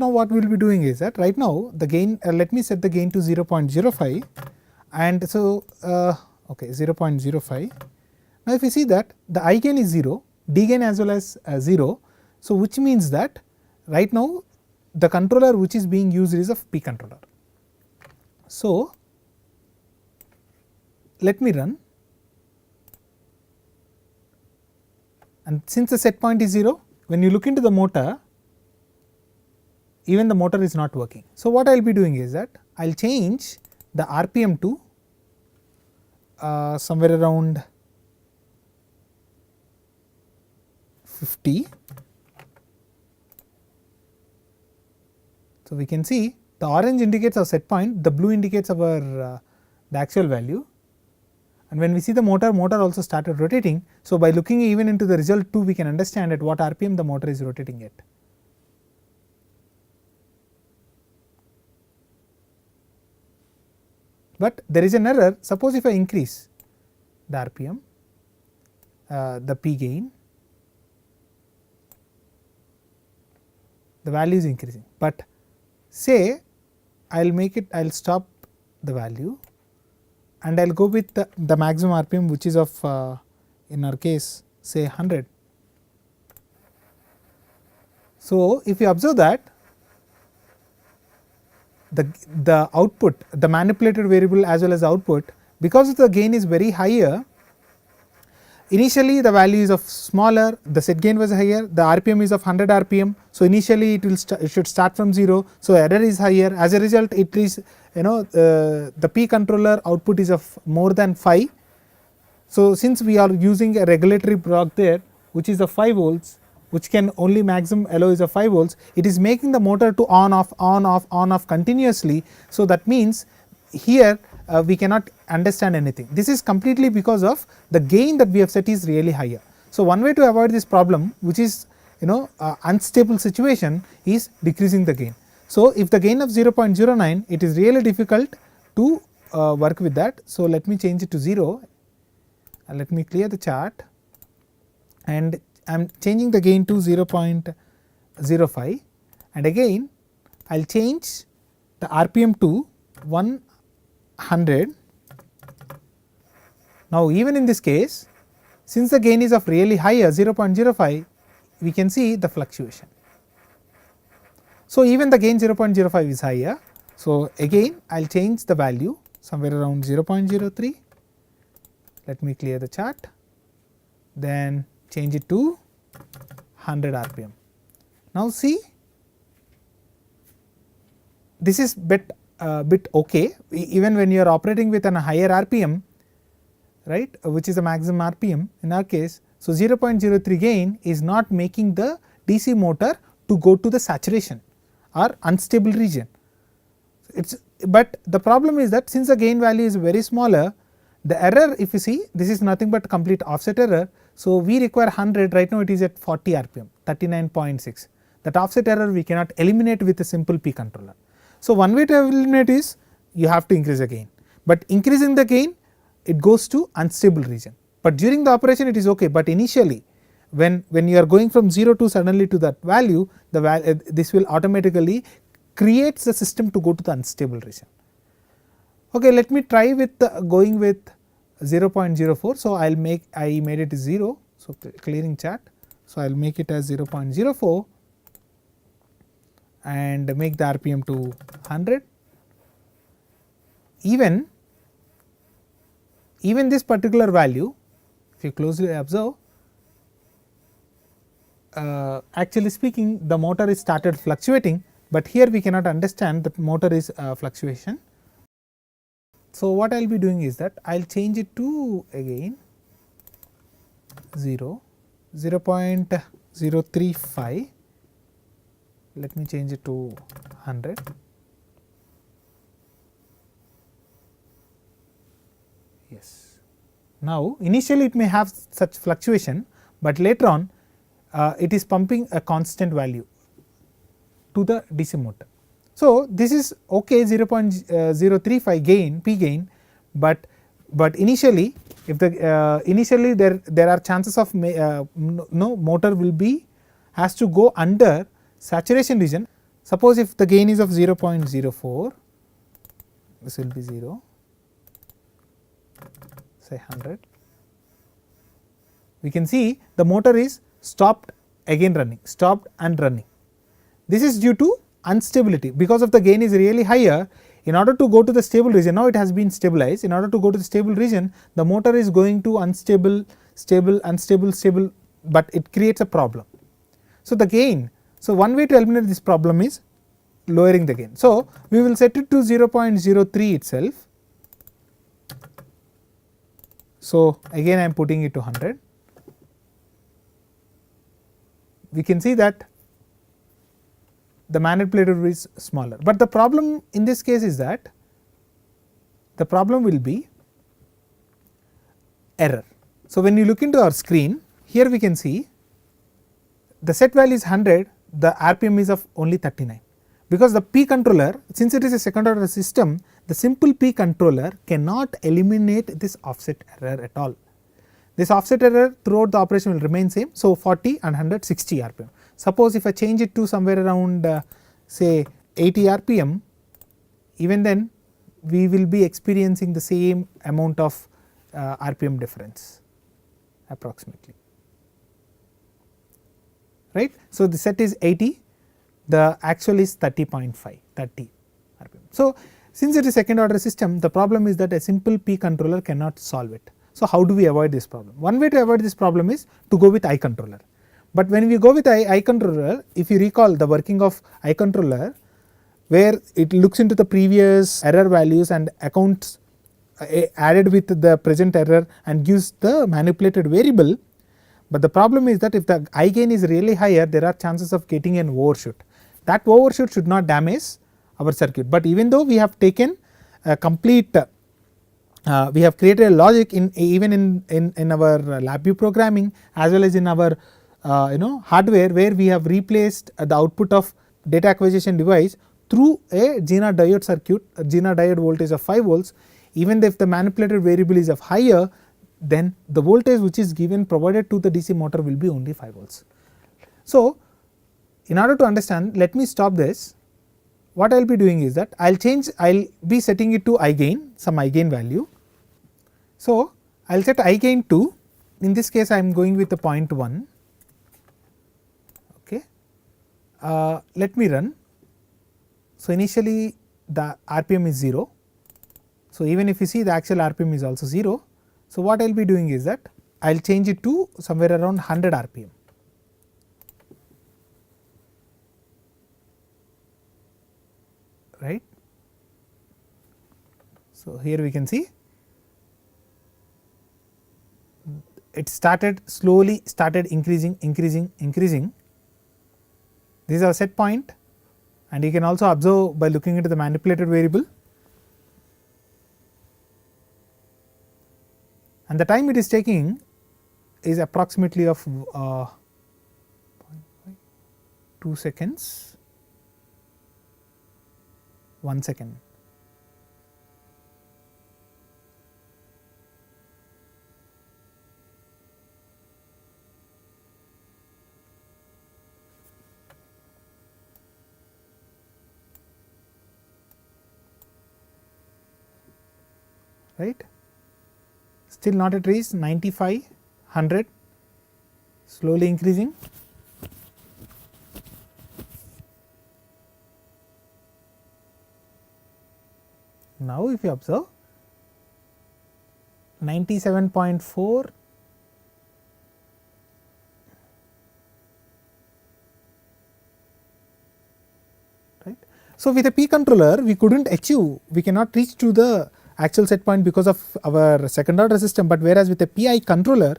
now what we will be doing is that right now the gain, let me set the gain to 0.05, and so okay, 0.05. Now if you see that the I gain is 0, D gain as well as 0, so which means that right now the controller which is being used is a P controller. So let me run, and since the set point is 0, when you look into the motor, even the motor is not working. So what I will be doing is that I will change the RPM to somewhere around 50. So we can see the orange indicates our set point, the blue indicates our the actual value, and when we see the motor also started rotating. So by looking even into the result too, we can understand at what RPM the motor is rotating at. But there is an error. Suppose if I increase the RPM, the P gain, the value is increasing, but say I will make it, I will stop the value and I will go with the maximum RPM, which is of in our case say 100. So if you observe that the output, the manipulated variable as well as output, because the gain is very higher, initially the value is of smaller, the set gain was higher, the RPM is of 100 RPM. So initially it will it should start from 0, so error is higher. As a result, it is the P controller output is of more than 5. So since we are using a regulatory block there which is of 5 volts, which can only maximum allow is of 5 volts, it is making the motor to on off continuously. So that means here we cannot understand anything. This is completely because of the gain that we have set is really higher. So one way to avoid this problem, which is unstable situation, is decreasing the gain. So if the gain of 0.09, it is really difficult to work with that. So let me change it to 0 and let me clear the chart, and I am changing the gain to 0.05, and again I will change the RPM to 100. Now even in this case, since the gain is of really higher 0.05, we can see the fluctuation. So even the gain 0.05 is higher. So again I will change the value somewhere around 0.03. Let me clear the chart, then change it to 100 RPM. Now see, this is bit okay, even when you are operating with a higher RPM, right, which is the maximum RPM in our case. So 0.03 gain is not making the DC motor to go to the saturation or unstable region. But the problem is that since the gain value is very smaller, the error, if you see, this is nothing but complete offset error. So we require 100, right now it is at 40 RPM, 39.6. That offset error we cannot eliminate with a simple P controller. So one way to eliminate is you have to increase the gain, but increasing the gain, it goes to unstable region. But during the operation it is okay, but initially when you are going from 0 to suddenly to that value, this will automatically creates the system to go to the unstable region. Okay, let me try with going with 0.04. So I made it 0. So clearing chart. So I will make it as 0.04 and make the RPM to 100. Even this particular value, if you closely observe, actually speaking, the motor is started fluctuating, but here we cannot understand that motor is fluctuation. So what I will be doing is that I will change it to again 0.035. Let me change it to 100. Yes. Now initially it may have such fluctuation, but later on it is pumping a constant value to the DC motor. So this is okay, 0.035 gain, P gain, but initially if the initially there are chances of motor will be has to go under saturation region. Suppose if the gain is of 0.04, this will be 0, say 100. We can see the motor is stopped again running, stopped and running. This is due to instability because of the gain is really higher. In order to go to the stable region, now it has been stabilized. In order to go to the stable region, the motor is going to unstable, stable, unstable, stable, but it creates a problem. So the gain, so one way to eliminate this problem is lowering the gain. So we will set it to 0.03 itself. So again I am putting it to 100. We can see that the manipulator is smaller, but the problem in this case is that the problem will be error. So when you look into our screen, here we can see the set value is 100, the RPM is of only 39, because the P controller, since it is a second order system, the simple P controller cannot eliminate this offset error at all. This offset error throughout the operation will remain same. So 40 and 100, 60 RPM. Suppose if I change it to somewhere around say 80 RPM, even then we will be experiencing the same amount of RPM difference approximately, right. So the set is 80, the actual is 30.5, 30 RPM. So since it is second order system, the problem is that a simple P controller cannot solve it. So how do we avoid this problem? One way to avoid this problem is to go with I controller. But when we go with I controller, if you recall the working of I controller, where it looks into the previous error values and accounts added with the present error and gives the manipulated variable. But the problem is that if the I gain is really higher, there are chances of getting an overshoot. That overshoot should not damage our circuit. But even though we have taken a complete we have created a logic even in our LabVIEW programming as well as in our hardware, where we have replaced the output of data acquisition device through a GINA diode circuit, a GINA diode voltage of 5 volts. Even if the manipulated variable is of higher, then the voltage which is given provided to the DC motor will be only 5 volts. So in order to understand, let me stop this. What I will be doing is that I will be setting it to I gain, some I gain value. So I will set I gain to, in this case I am going with the 0.1. Okay. Let me run. So initially the RPM is 0. So even if you see the actual RPM is also 0. So what I will be doing is that I will change it to somewhere around 100 RPM. Right. So here we can see it started slowly increasing. This is our set point, and you can also observe by looking into the manipulated variable, and the time it is taking is approximately of 2 seconds, 1 second. Right, still not at reach 95, 100, slowly increasing. Now if you observe 97.4, right. So with a P controller we couldn't achieve, we cannot reach to the actual set point because of our second order system, but whereas with a PI controller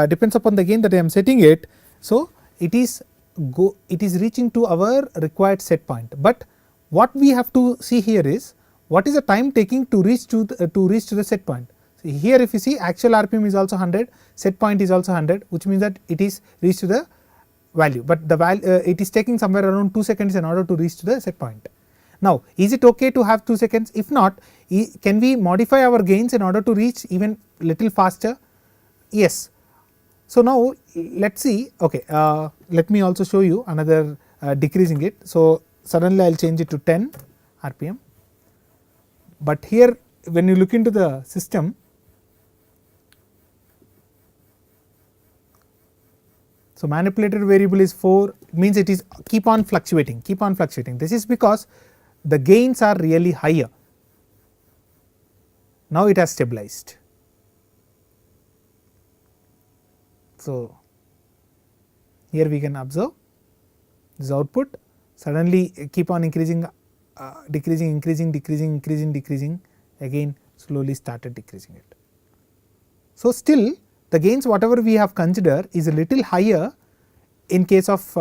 depends upon the gain that I am setting it. So it is reaching to our required set point. But what we have to see here is what is the time taking to reach to the set point. So here if you see actual RPM is also 100, set point is also 100, which means that it is reached to the value, but the value it is taking somewhere around 2 seconds in order to reach to the set point. Now is it okay to have 2 seconds? If not, can we modify our gains in order to reach even little faster? Yes. So now let us see, okay, let me also show you another decreasing it. So suddenly I will change it to 10 rpm, but here when you look into the system, so manipulated variable is 4, means it is keep on fluctuating. This is because the gains are really higher. Now it has stabilized. So here we can observe this output suddenly keep on increasing, decreasing, increasing, again slowly started decreasing it. So still the gains whatever we have considered is a little higher in case of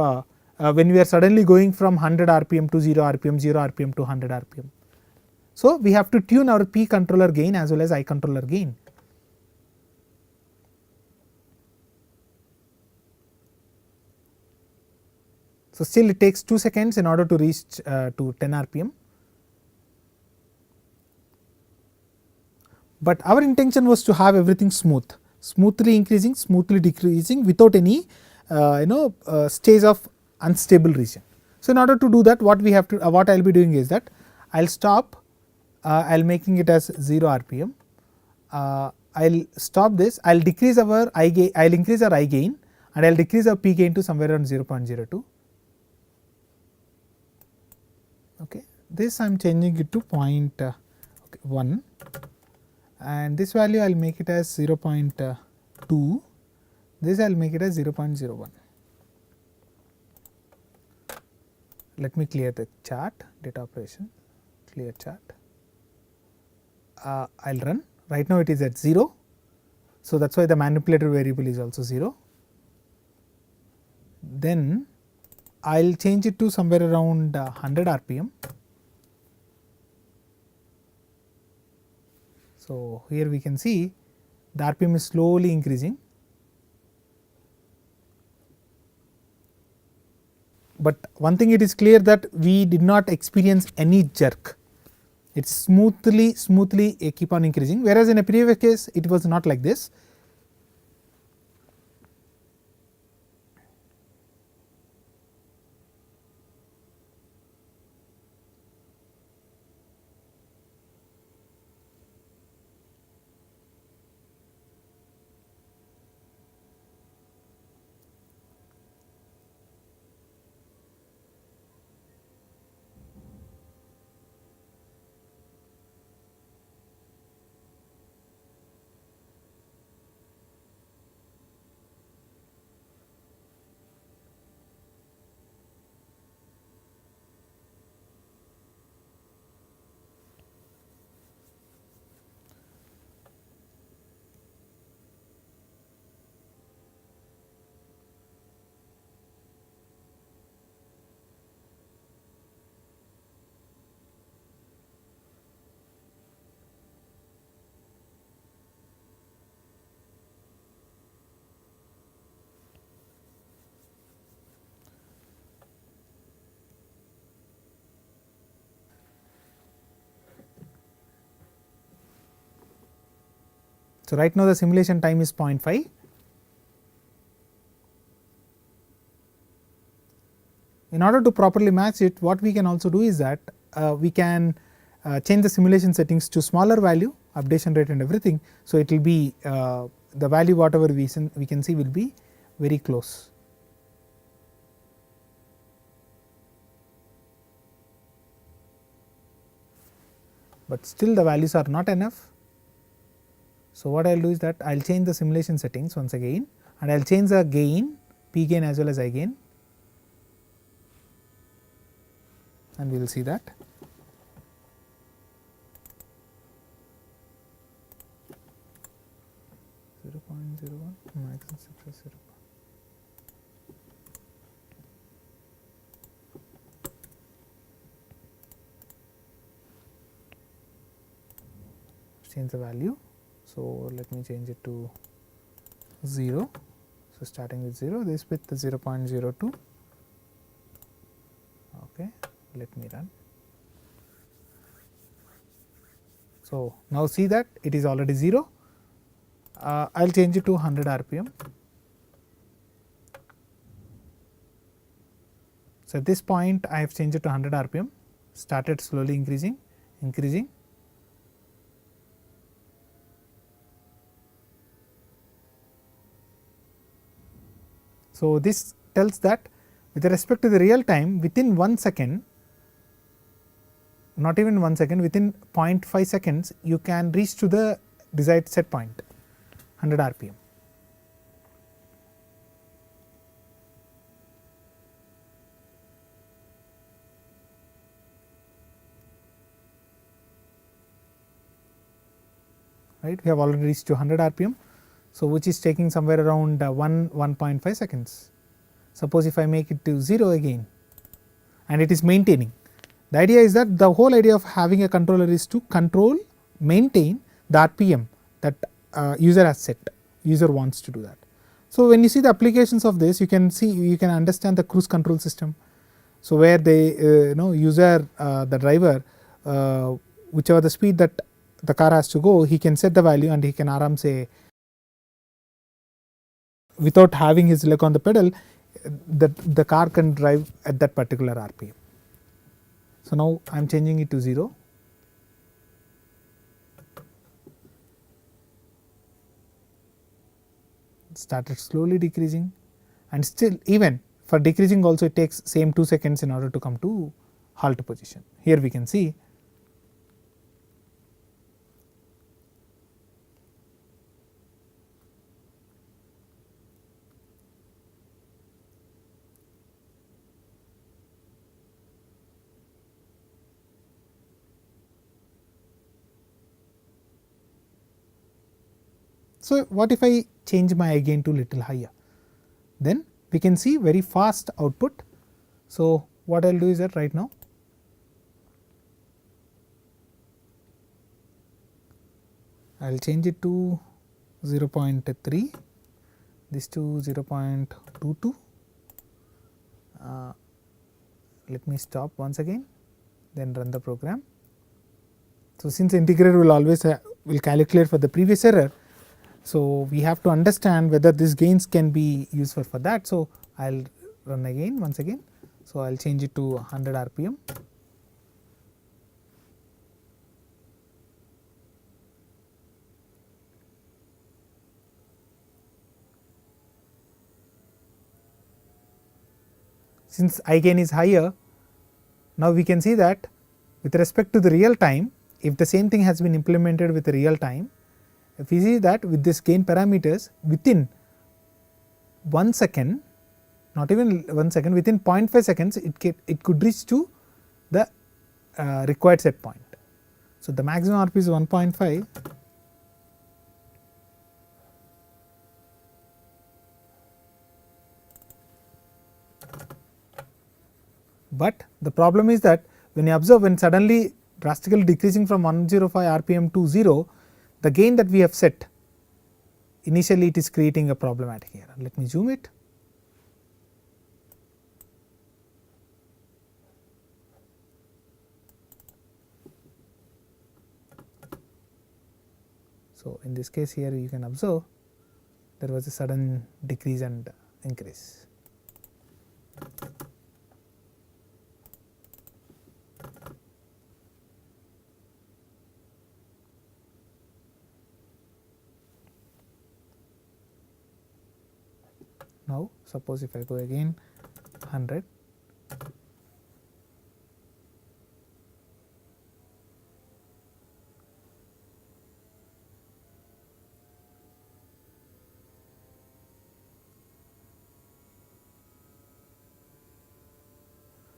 when we are suddenly going from 100 rpm to 0 rpm, 0 rpm to 100 rpm. So we have to tune our P controller gain as well as I controller gain. So still it takes 2 seconds in order to reach to 10 rpm. But our intention was to have everything smoothly increasing, smoothly decreasing without any stage of unstable region. So in order to do that, what we have to what I will be doing is that I will stop, I will making it as 0 rpm. I will stop this, I will decrease our I gain, I will increase our I gain and I will decrease our P gain to somewhere around 0.02. Okay. This I am changing it to 0.1 and this value I will make it as 0.2, this I will make it as 0.01. Let me clear the chart, data operation, clear chart. I will run, right now it is at 0. So that is why the manipulator variable is also 0. Then I will change it to somewhere around 100 rpm. So here we can see the rpm is slowly increasing, but one thing it is clear that we did not experience any jerk. It smoothly keep on increasing, whereas in a previous case it was not like this. So right now the simulation time is 0.5. In order to properly match it, what we can also do is that we can change the simulation settings to smaller value, updation rate and everything. So it will be the value whatever we can see will be very close. But still the values are not enough. So what I will do is that I will change the simulation settings once again and I will change the gain, P gain as well as I gain, and we will see that. Maximum success 0. Change the value. So let me change it to 0. So starting with 0, this with the 0.02. Okay, let me run. So now see that it is already 0. I will change it to 100 rpm. So, at this point I have changed it to 100 rpm, started slowly increasing. So, this tells that with respect to the real time, within 1 second, not even 1 second, within 0.5 seconds you can reach to the desired set point 100 rpm. Right, we have already reached to 100 rpm. So, which is taking somewhere around 1.5 seconds. Suppose if I make it to 0 again and it is maintaining. The idea is that the whole idea of having a controller is to control, maintain the RPM that user has set, user wants to do that. So, when you see the applications of this, you can see, you can understand the cruise control system. So, where they user, the driver, whichever the speed that the car has to go, he can set the value and he can aram say, without having his leg on the pedal, the car can drive at that particular RPM. So, now I am changing it to 0. Started slowly decreasing, and still even for decreasing also it takes same 2 seconds in order to come to halt position. Here we can see So, what if I change my eye gain to little higher? Then we can see very fast output. So, what I will do is that right now I will change it to 0.3, this to 0.22. Let me stop once again, then run the program. So, since integrator will always will calculate for the previous error, so we have to understand whether these gains can be useful for that. So, I will run again once again. So, I will change it to 100 rpm. Since eye gain is higher, now we can see that with respect to the real time, if the same thing has been implemented with the real time, if we see that with this gain parameters within 1 second, not even 1 second, within 0.5 seconds it could reach to the required set point. So, the maximum RP is 1.5. But the problem is that when you observe, when suddenly drastically decreasing from 105 rpm to 0, the gain that we have set, initially it is creating a problematic here. Let me zoom it. So, in this case here you can observe there was a sudden decrease and increase. Now, suppose if I go again 100,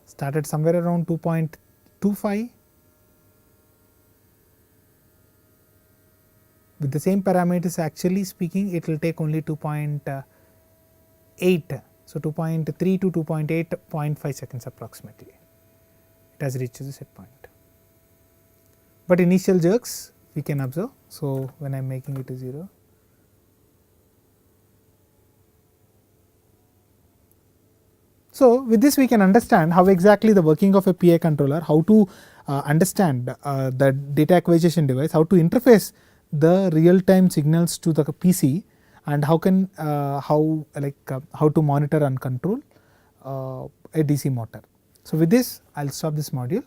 started somewhere around 2.25, with the same parameters, actually speaking it will take only 2.8. So, 2.3 to 2.8, 0.5 seconds approximately it has reached the set point, but initial jerks we can observe. So, when I am making it to 0, so with this we can understand how exactly the working of a PI controller, how to understand the data acquisition device, how to interface the real time signals to the PC, and how can how to monitor and control a DC motor. So, with this I will stop this module.